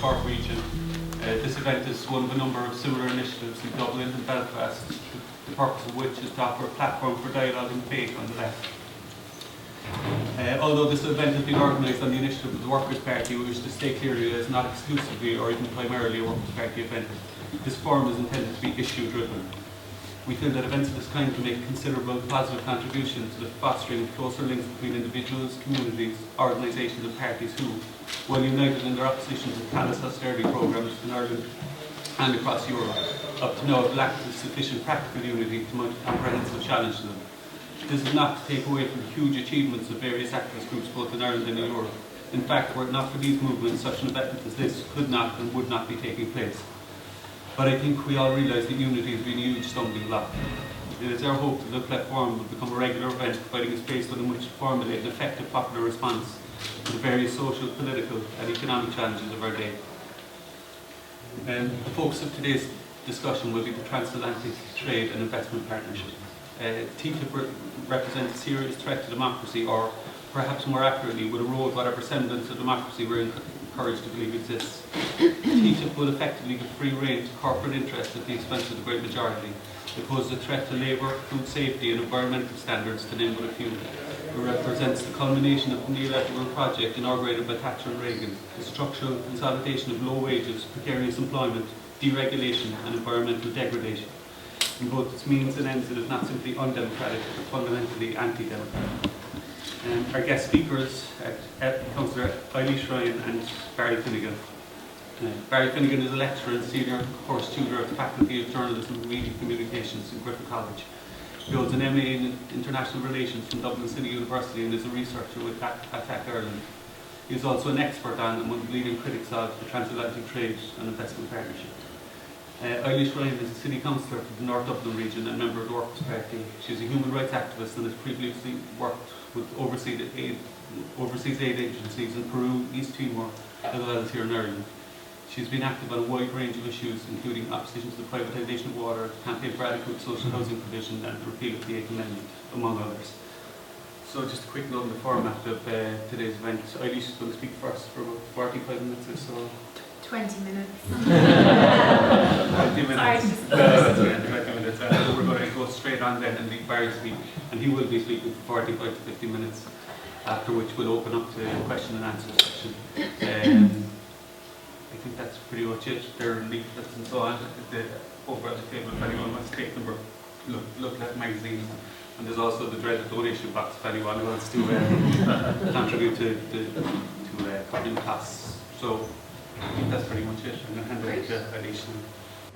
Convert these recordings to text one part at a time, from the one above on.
Cork region. This event is one of a number of similar initiatives in Dublin and Belfast, the purpose of which is to offer a platform for dialogue and debate on the left. Although this event has been organised on the initiative of the Workers' Party, we wish to state clearly that it is not exclusively or even primarily a Workers' Party event. This forum is intended to be issue-driven. We feel that events of this kind can make considerable positive contribution to the fostering of closer links between individuals, communities, organisations and parties who, while united in their opposition to callous austerity programmes in Ireland and across Europe, up to now have lacked sufficient practical unity to mount a comprehensive challenge to them. This is not to take away from the huge achievements of various activist groups both in Ireland and in Europe. In fact, were it not for these movements, such an event as this could not and would not be taking place. But I think we all realise that unity has been a huge stumbling block. It is our hope that the LookLeft Forum will become a regular event, providing a space within which to formulate an effective popular response to the various social, political and economic challenges of our day. The focus of today's discussion will be the Transatlantic Trade and Investment Partnership. TTIP represents a serious threat to democracy, or perhaps more accurately, would erode whatever semblance of democracy we're encouraged to believe exists. TTIP will effectively give free rein to corporate interests at the expense of the great majority. It poses a threat to labour, food safety and environmental standards, to name but a few. It represents the culmination of the neoliberal project inaugurated by Thatcher and Reagan, the structural consolidation of low wages, precarious employment, deregulation and environmental degradation. In both its means and ends, it is not simply undemocratic, but fundamentally anti-democratic. Our guest speakers are Councillor Éilis Ryan and Barry Finnegan. Barry Finnegan is a lecturer and senior course tutor at the Faculty of Journalism and Media Communications in Griffith College. He holds an MA in International Relations from Dublin City University and is a researcher with ATAC Ireland. He is also an expert on and one of the leading critics of the Transatlantic Trade and Investment Partnership. Éilis Ryan is a city councillor for the North Dublin region and member of the Workers' Party. She is a human rights activist and has previously worked with overseas aid agencies in Peru, East Timor, as well as here in Ireland. She has been active on a wide range of issues, including opposition to the privatisation of water, campaign for adequate social housing provision and the repeal of the 8th Amendment, among others. So just a quick note on the format of today's event. Éilis is going to speak first for about 45 minutes or so. 20 minutes. 20 minutes. Sorry, 20 minutes. We're going to go straight on then and leave Barry speak, and he will be speaking for 45 to 50 minutes, after which we'll open up to the question and answer section. I think that's pretty much it. There are leaflets and so on over at the table if anyone wants to take them, or LookLeft magazine. And there's also the dreaded donation box if anyone wants to contribute to covering costs. So I think that's pretty much it. I'm going to hand over to Éilis.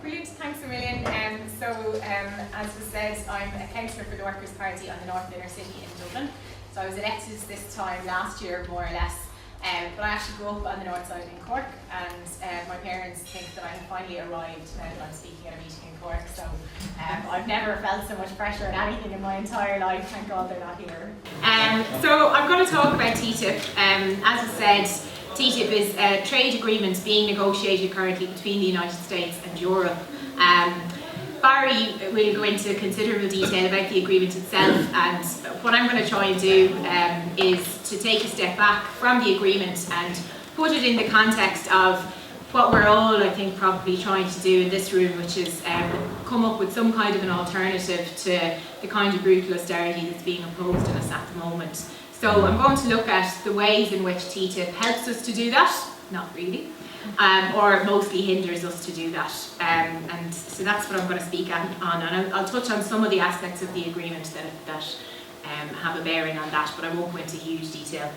Brilliant, thanks a million. As was said, I'm a councillor for the Workers' Party on the North Inner City in Dublin. So I was elected this time last year, more or less. But I actually grew up on the north side in Cork, and my parents think that I have finally arrived now that I'm speaking at a meeting in Cork. So I've never felt so much pressure at anything in my entire life. Thank God they're not here. So I'm going to talk about TTIP. As I said, TTIP is a trade agreement being negotiated currently between the United States and Europe. Barry will go into considerable detail about the agreement itself, and what I'm going to try and do is to take a step back from the agreement and put it in the context of what we're all, I think, probably trying to do in this room, which is come up with some kind of an alternative to the kind of brutal austerity that's being imposed on us at the moment. So I'm going to look at the ways in which TTIP helps us to do that, not really, or mostly hinders us to do that. And so that's what I'm going to speak on, and I'll touch on some of the aspects of the agreement that have a bearing on that, but I won't go into huge detail.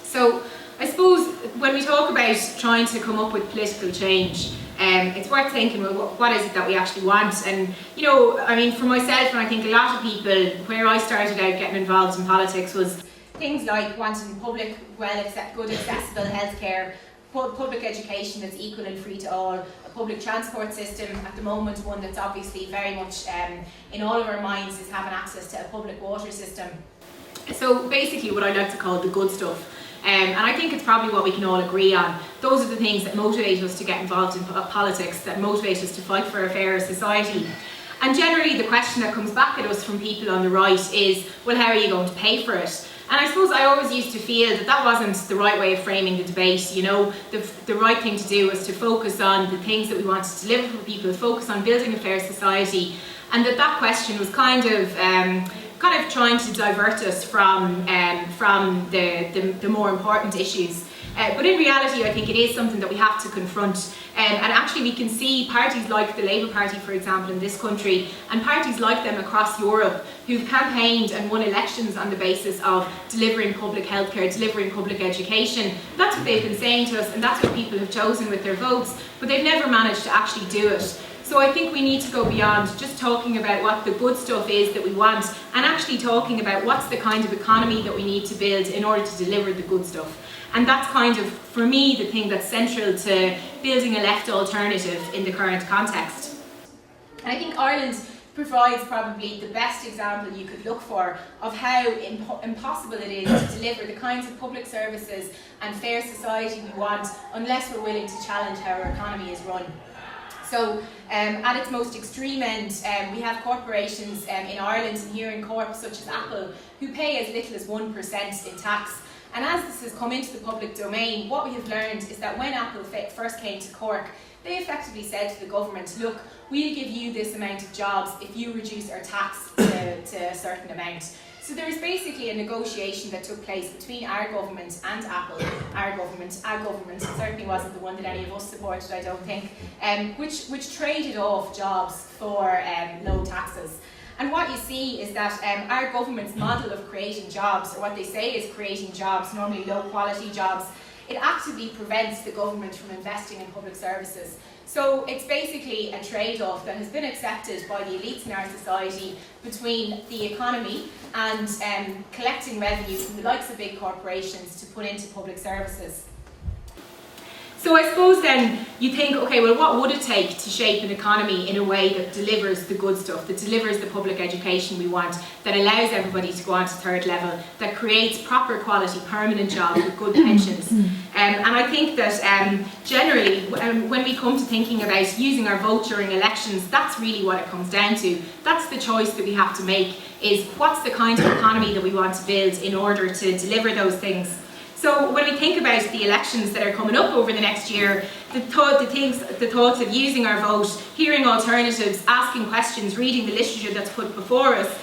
So I suppose when we talk about trying to come up with political change, it's worth thinking, well, what is it that we actually want? And, you know, I mean, for myself, and I think a lot of people, where I started out getting involved in politics was things like wanting public, good accessible healthcare, public education that's equal and free to all, a public transport system, at the moment one that's obviously very much in all of our minds is having access to a public water system. So basically what I like to call the good stuff. And I think it's probably what we can all agree on. Those are the things that motivate us to get involved in politics, that motivate us to fight for a fairer society. And generally the question that comes back at us from people on the right is, well, how are you going to pay for it? And I suppose I always used to feel that that wasn't the right way of framing the debate. You know, the right thing to do was to focus on the things that we wanted to deliver for people, focus on building a fair society, and that question was kind of trying to divert us from the more important issues. But in reality, I think it is something that we have to confront. And actually we can see parties like the Labour Party, for example, in this country, and parties like them across Europe who've campaigned and won elections on the basis of delivering public healthcare, delivering public education. That's what they've been saying to us, and that's what people have chosen with their votes, but they've never managed to actually do it. So I think we need to go beyond just talking about what the good stuff is that we want, and actually talking about what's the kind of economy that we need to build in order to deliver the good stuff. And that's kind of, for me, the thing that's central to building a left alternative in the current context. And I think Ireland provides probably the best example you could look for of how impossible it is to deliver the kinds of public services and fair society we want unless we're willing to challenge how our economy is run. So at its most extreme end, we have corporations in Ireland and here in Cork, such as Apple, who pay as little as 1% in tax. And as this has come into the public domain, what we have learned is that when Apple first came to Cork, they effectively said to the government, look, we'll give you this amount of jobs if you reduce our tax to a certain amount. So there was basically a negotiation that took place between our government and Apple. Our government certainly wasn't the one that any of us supported, I don't think, which traded off jobs for low taxes. And what you see is that our government's model of creating jobs, or what they say is creating jobs, normally low quality jobs, it actively prevents the government from investing in public services. So it's basically a trade-off that has been accepted by the elites in our society between the economy and collecting revenue from the likes of big corporations to put into public services. So I suppose then you think, okay, well, what would it take to shape an economy in a way that delivers the good stuff, that delivers the public education we want, that allows everybody to go on to third level, that creates proper quality permanent jobs with good pensions? And I think that generally when we come to thinking about using our vote during elections, that's really what it comes down to. That's the choice that we have to make, is what's the kind of economy that we want to build in order to deliver those things. So when we think about the elections that are coming up over the next year, the thoughts of using our vote, hearing alternatives, asking questions, reading the literature that's put before us,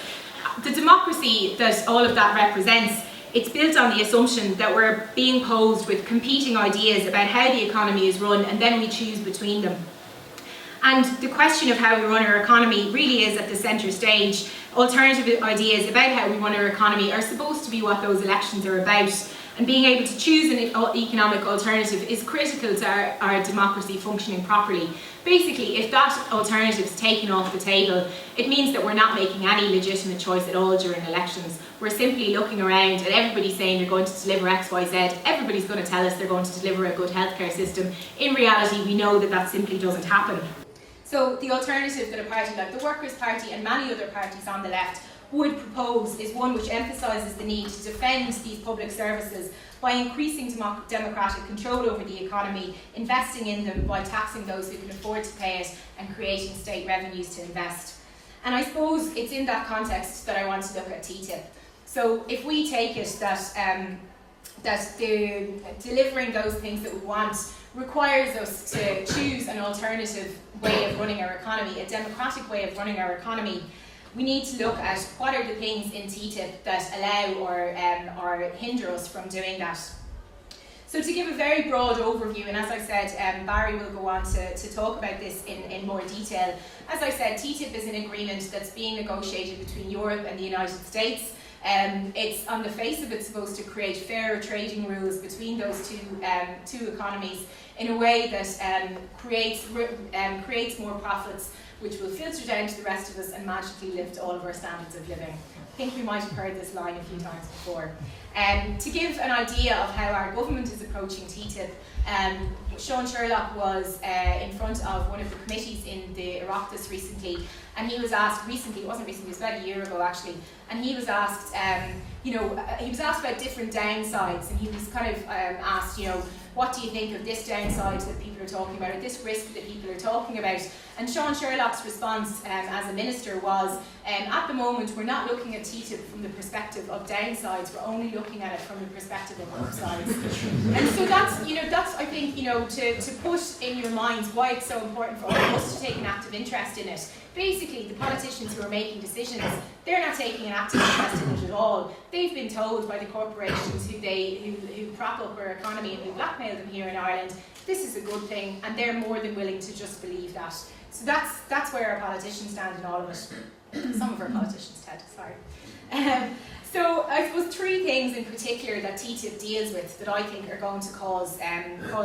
the democracy that all of that represents, it's built on the assumption that we're being posed with competing ideas about how the economy is run, and then we choose between them. And the question of how we run our economy really is at the centre stage. Alternative ideas about how we run our economy are supposed to be what those elections are about. And being able to choose an economic alternative is critical to our democracy functioning properly. Basically, if that alternative is taken off the table, it means that we're not making any legitimate choice at all during elections. We're simply looking around and everybody's saying they're going to deliver X, Y, Z. Everybody's going to tell us they're going to deliver a good healthcare system. In reality, we know that that simply doesn't happen. So the alternative that a party like the Workers' Party and many other parties on the left would propose is one which emphasises the need to defend these public services by increasing democratic control over the economy, investing in them by taxing those who can afford to pay it, and creating state revenues to invest. And I suppose it's in that context that I want to look at TTIP. So if we take it that delivering those things that we want requires us to choose an alternative way of running our economy, a democratic way of running our economy, we need to look at what are the things in TTIP that allow or hinder us from doing that. So to give a very broad overview, and as I said, Barry will go on to talk about this in more detail. As I said, TTIP is an agreement that's being negotiated between Europe and the United States. It's on the face of it supposed to create fairer trading rules between those two economies in a way that creates more profits, which will filter down to the rest of us and magically lift all of our standards of living. I think we might have heard this line a few times before. To give an idea of how our government is approaching TTIP, Sean Sherlock was in front of one of the committees in the Oireachtas recently, and he was asked it was about a year ago actually, and he was asked, he was asked about different downsides, and he was kind of asked, what do you think of this downside that people are talking about, or this risk that people are talking about? And Sean Sherlock's response as a minister was, at the moment we're not looking at TTIP from the perspective of downsides, we're only looking at it from the perspective of upsides. And so that's, you know, that's, I think, you know, to put in your minds why it's so important for all of us to take an active interest in it. Basically, the politicians who are making decisions, they're not taking an active interest in it at all. They've been told by the corporations who prop up our economy and who blackmail them here in Ireland, this is a good thing, and they're more than willing to just believe that. So that's where our politicians stand in all of it. Some of our politicians, Ted, sorry. So I suppose three things in particular that TTIP deals with that I think are going to cause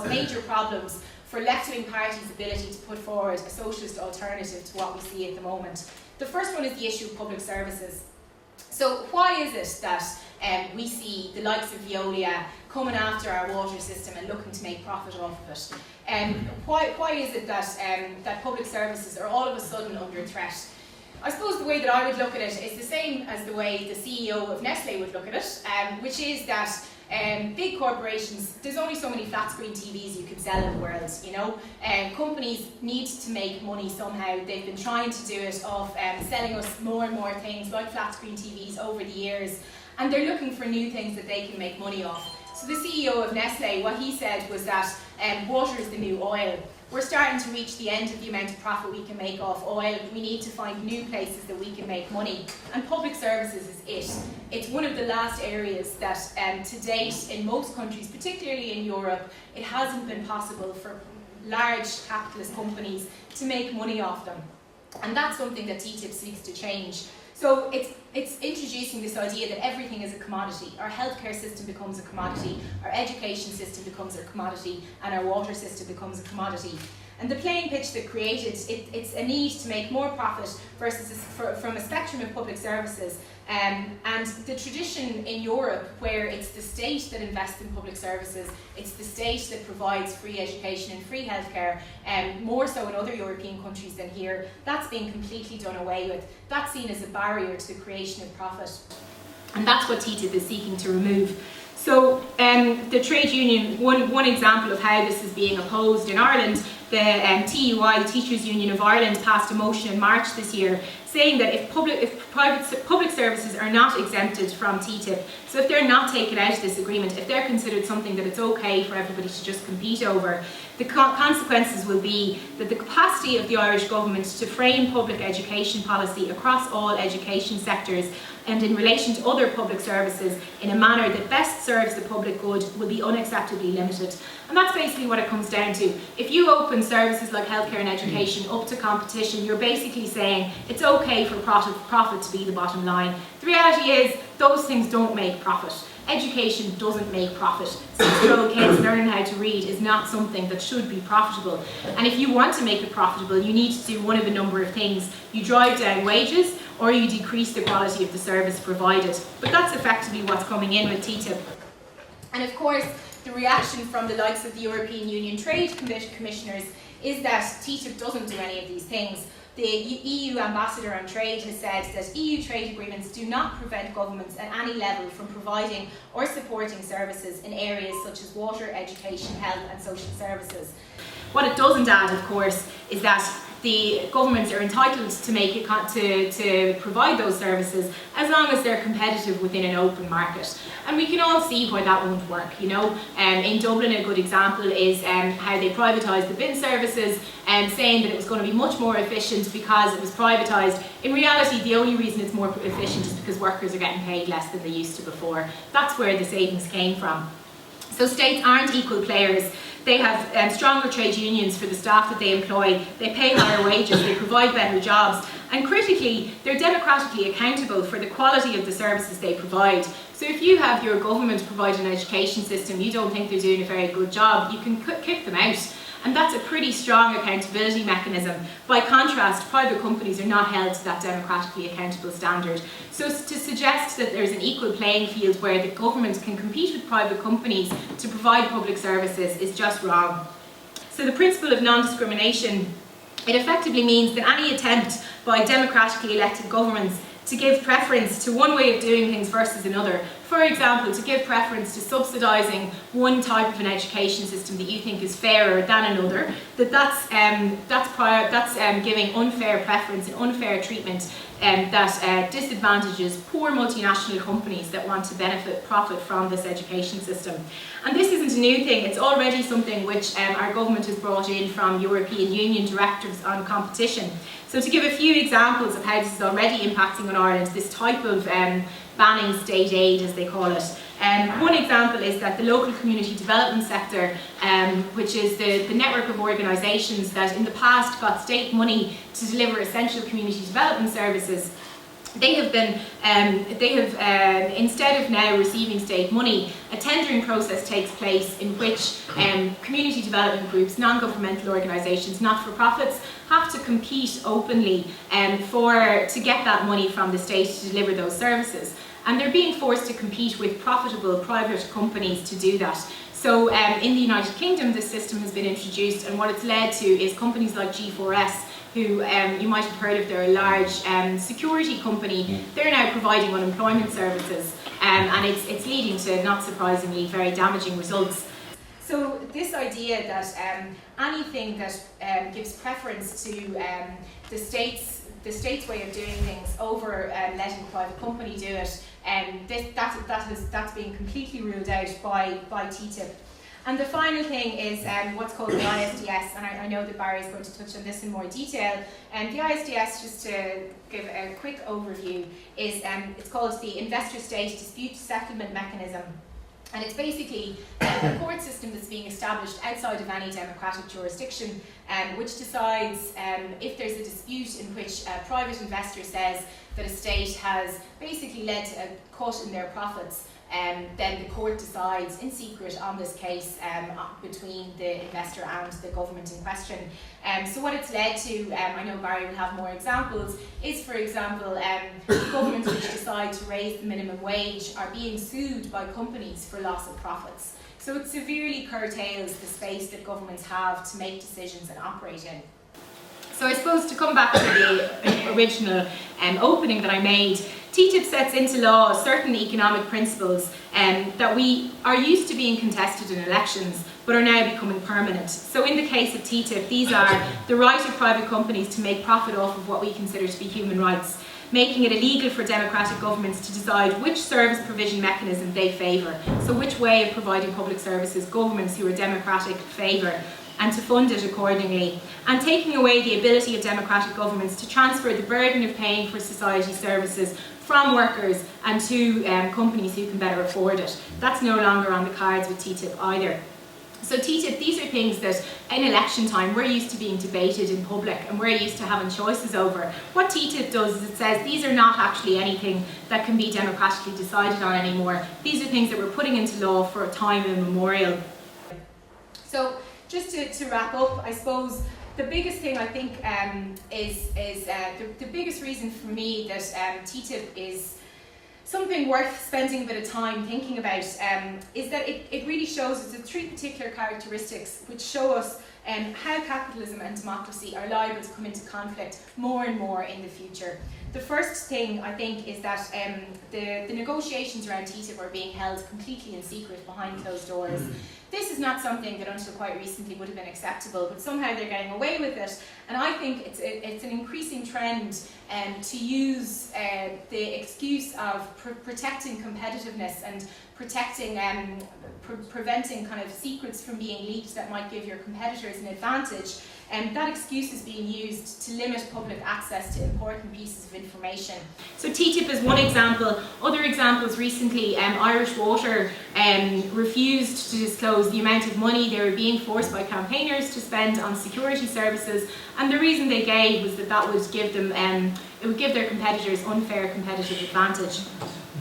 major problems for left-wing parties' ability to put forward a socialist alternative to what we see at the moment. The first one is the issue of public services. So why is it that we see the likes of Veolia coming after our water system and looking to make profit off of it? Why is it that public services are all of a sudden under threat? I suppose the way that I would look at it is the same as the way the CEO of Nestle would look at it, which is that big corporations, there's only so many flat screen TVs you can sell in the world, you know. Companies need to make money somehow. They've been trying to do it off selling us more and more things like flat screen TVs over the years, and they're looking for new things that they can make money off. So the CEO of Nestle, what he said was that water is the new oil. We're starting to reach the end of the amount of profit we can make off oil. We need to find new places that we can make money. And public services is it. It's one of the last areas that to date in most countries, particularly in Europe, it hasn't been possible for large capitalist companies to make money off them. And that's something that TTIP seeks to change. So it's introducing this idea that everything is a commodity. Our healthcare system becomes a commodity, our education system becomes a commodity, and our water system becomes a commodity. And the playing pitch that created, it's a need to make more profit versus from a spectrum of public services. And the tradition in Europe where it's the state that invests in public services, it's the state that provides free education and free healthcare, more so in other European countries than here, that's being completely done away with. That's seen as a barrier to the creation of profit. And that's what TTIP is seeking to remove. So the trade union, one example of how this is being opposed in Ireland, the TUI, the Teachers Union of Ireland, passed a motion in March this year saying that if public services are not exempted from TTIP, so if they're not taken out of this agreement, if they're considered something that it's okay for everybody to just compete over, the consequences will be that the capacity of the Irish government to frame public education policy across all education sectors and in relation to other public services in a manner that best serves the public good will be unacceptably limited. And that's basically what it comes down to. If you open services like healthcare and education up to competition, you're basically saying it's okay for profit to be the bottom line. The reality is those things don't make profit. Education doesn't make profit. 6-year-old kids learning how to read is not something that should be profitable. And if you want to make it profitable, you need to do one of a number of things. You drive down wages, or you decrease the quality of the service provided. But that's effectively what's coming in with TTIP. And of course, the reaction from the likes of the European Union Trade Commissioners is that TTIP doesn't do any of these things. The EU Ambassador on Trade has said that EU trade agreements do not prevent governments at any level from providing or supporting services in areas such as water, education, health and social services. What it doesn't add, of course, is that the governments are entitled to to provide those services as long as they're competitive within an open market. And we can all see why that won't work, you know. In Dublin, a good example is how they privatised the bin services, saying that it was going to be much more efficient because it was privatised. In reality, the only reason it's more efficient is because workers are getting paid less than they used to before. That's where the savings came from. So states aren't equal players. They have stronger trade unions for the staff that they employ, they pay higher wages, they provide better jobs, and critically, they're democratically accountable for the quality of the services they provide. So if you have your government provide an education system, you don't think they're doing a very good job, you can kick them out. And that's a pretty strong accountability mechanism. By contrast, private companies are not held to that democratically accountable standard. So to suggest that there's an equal playing field where the government can compete with private companies to provide public services is just wrong. So the principle of non-discrimination, it effectively means that any attempt by democratically elected governments to give preference to one way of doing things versus another for example, to give preference to subsidising one type of an education system that you think is fairer than another, that's giving unfair preference and unfair treatment that disadvantages poor multinational companies that want to profit from this education system. And this isn't a new thing, it's already something which our government has brought in from European Union directives on competition. So to give a few examples of how this is already impacting on Ireland, this type of banning state aid, as they call it. One example is that the local community development sector, which is the network of organisations that in the past got state money to deliver essential community development services, they have instead of now receiving state money, a tendering process takes place in which community development groups, non-governmental organisations, not-for-profits have to compete openly to get that money from the state to deliver those services. And they're being forced to compete with profitable private companies to do that. So in the United Kingdom, this system has been introduced, and what it's led to is companies like G4S, who you might have heard of, they're a large security company. They're now providing unemployment services, and it's leading to, not surprisingly, very damaging results. So this idea that anything that gives preference to the state's way of doing things over letting a private company do it, that's being completely ruled out by TTIP. And the final thing is what's called the ISDS, and I know that Barry is going to touch on this in more detail. And the ISDS, just to give a quick overview, is it's called the Investor State Dispute Settlement Mechanism. And it's basically a court system that's being established outside of any democratic jurisdiction, which decides if there's a dispute in which a private investor says that a state has basically led to a cut in their profits, then the court decides in secret on this case between the investor and the government in question. So what it's led to, I know Barry will have more examples, is for example, governments which decide to raise the minimum wage are being sued by companies for loss of profits. So it severely curtails the space that governments have to make decisions and operate in. So I suppose to come back to the original opening that I made, TTIP sets into law certain economic principles that we are used to being contested in elections but are now becoming permanent. So in the case of TTIP, these are the right of private companies to make profit off of what we consider to be human rights, making it illegal for democratic governments to decide which service provision mechanism they favour, so which way of providing public services governments who are democratic favour, and to fund it accordingly, and taking away the ability of democratic governments to transfer the burden of paying for society services from workers and to companies who can better afford it. That's no longer on the cards with TTIP either. So TTIP, these are things that in election time we're used to being debated in public and we're used to having choices over. What TTIP does is it says these are not actually anything that can be democratically decided on anymore. These are things that we're putting into law for a time immemorial. So just to wrap up, I suppose the biggest thing I think is the biggest reason for me that TTIP is something worth spending a bit of time thinking about is that it really shows us the three particular characteristics which show us how capitalism and democracy are liable to come into conflict more and more in the future. The first thing I think is that the negotiations around TTIP are being held completely in secret behind closed doors. This is not something that until quite recently would have been acceptable, but somehow they're getting away with it. And I think it's an increasing trend to use the excuse of protecting competitiveness and protecting, preventing kind of secrets from being leaked that might give your competitors an advantage. And that excuse is being used to limit public access to important pieces of information. So TTIP is one example. Other examples recently, Irish Water refused to disclose the amount of money they were being forced by campaigners to spend on security services, and the reason they gave was that would give them, it would give their competitors unfair competitive advantage.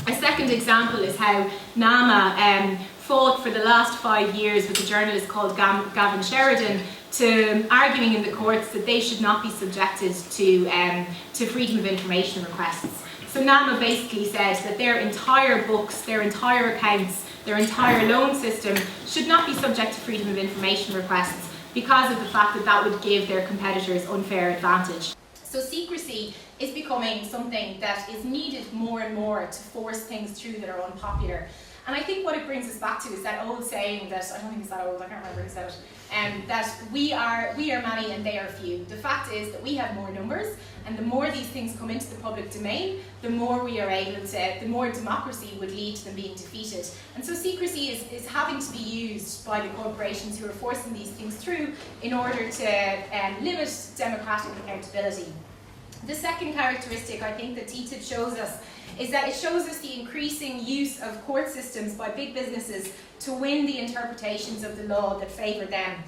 A second example is how NAMA fought for the last 5 years with a journalist called Gavin Sheridan to arguing in the courts that they should not be subjected to freedom of information requests. So NAMA basically said that their entire books, their entire accounts, their entire loan system should not be subject to freedom of information requests because of the fact that that would give their competitors unfair advantage. So secrecy is becoming something that is needed more and more to force things through that are unpopular. And I think what it brings us back to is that old saying that, I don't think it's that old, I can't remember who said it, that we are many and they are few. The fact is that we have more numbers, and the more these things come into the public domain, the more we are able to, the more democracy would lead to them being defeated. And so secrecy is having to be used by the corporations who are forcing these things through in order to limit democratic accountability. The second characteristic I think that TTIP shows us is that it shows us the increasing use of court systems by big businesses to win the interpretations of the law that favour them.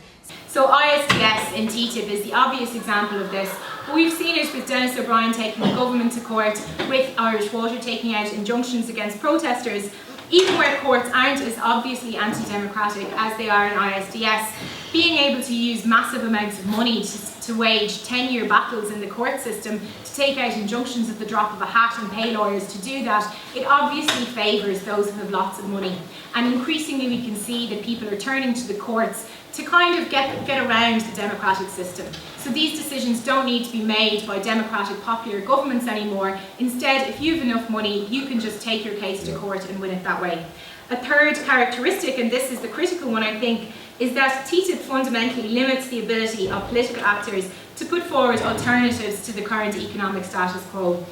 So ISDS in TTIP is the obvious example of this. We've seen it with Denis O'Brien taking the government to court, with Irish Water taking out injunctions against protesters. Even where courts aren't as obviously anti-democratic as they are in ISDS, being able to use massive amounts of money to wage 10-year battles in the court system, to take out injunctions at the drop of a hat and pay lawyers to do that, it obviously favours those who have lots of money. And increasingly we can see that people are turning to the courts to kind of get around the democratic system. So these decisions don't need to be made by democratic popular governments anymore. Instead, if you have enough money, you can just take your case to court and win it that way. A third characteristic, and this is the critical one I think, is that TTIP fundamentally limits the ability of political actors to put forward alternatives to the current economic status quo.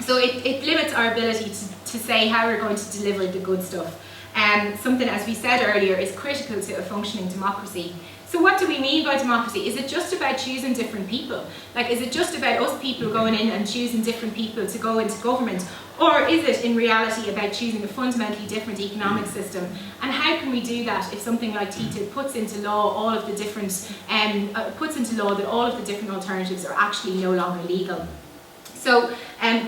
So it limits our ability to say how we're going to deliver the good stuff. Something, as we said earlier, is critical to a functioning democracy. So what do we mean by democracy? Is it just about choosing different people? Like, is it just about us people going in and choosing different people to go into government? Or is it in reality about choosing a fundamentally different economic system? And how can we do that if something like TTIP puts into law all of the different, puts into law that all of the different alternatives are actually no longer legal? So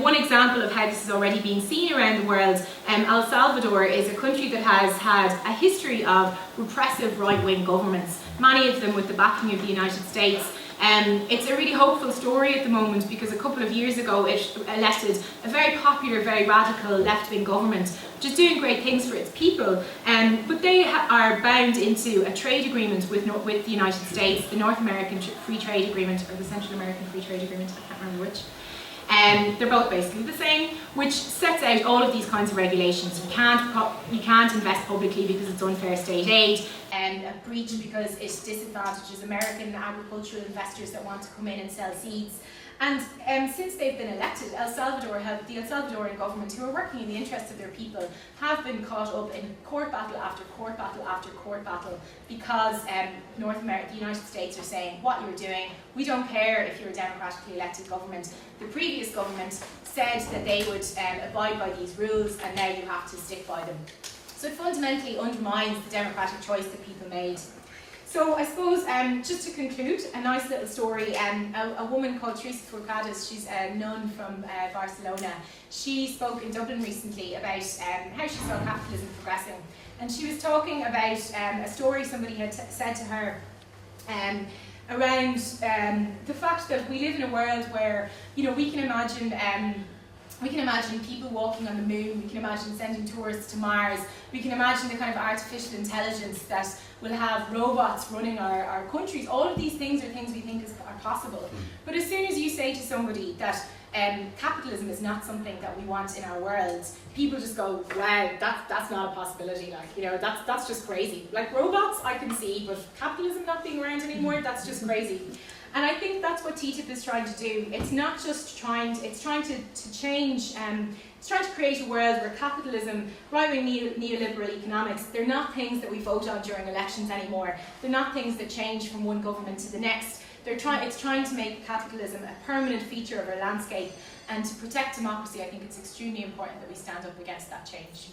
one example of how this is already being seen around the world, El Salvador is a country that has had a history of repressive right-wing governments, many of them with the backing of the United States. It's a really hopeful story at the moment because a couple of years ago it elected a very popular, very radical left-wing government, which is doing great things for its people, but they are bound into a trade agreement with the United States, the North American Free Trade Agreement, or the Central American Free Trade Agreement, I can't remember which. They're both basically the same, which sets out all of these kinds of regulations. You can't invest publicly because it's unfair state aid, and a breach because it disadvantages American agricultural investors that want to come in and sell seeds. And since they've been elected, the El Salvadorian government, who are working in the interests of their people, have been caught up in court battle after court battle after court battle because the United States are saying, what you're doing, we don't care if you're a democratically elected government. The previous government said that they would abide by these rules, and now you have to stick by them. So it fundamentally undermines the democratic choice that people made. So I suppose, just to conclude, a nice little story. A woman called Teresa Forcades, she's a nun from Barcelona. She spoke in Dublin recently about how she saw capitalism progressing. And she was talking about a story somebody had said to her around the fact that we live in a world where, we can imagine people walking on the moon, we can imagine sending tourists to Mars, we can imagine the kind of artificial intelligence that will have robots running our countries. All of these things are things we think are possible. But as soon as you say to somebody that capitalism is not something that we want in our world, people just go, wow, that's not a possibility, that's just crazy. Like robots I can see, but capitalism not being around anymore, that's just crazy. And I think that's what TTIP is trying to do. It's not just it's trying to change, it's trying to create a world where capitalism, right-wing neoliberal economics, they're not things that we vote on during elections anymore. They're not things that change from one government to the next. It's trying to make capitalism a permanent feature of our landscape, and to protect democracy, I think it's extremely important that we stand up against that change.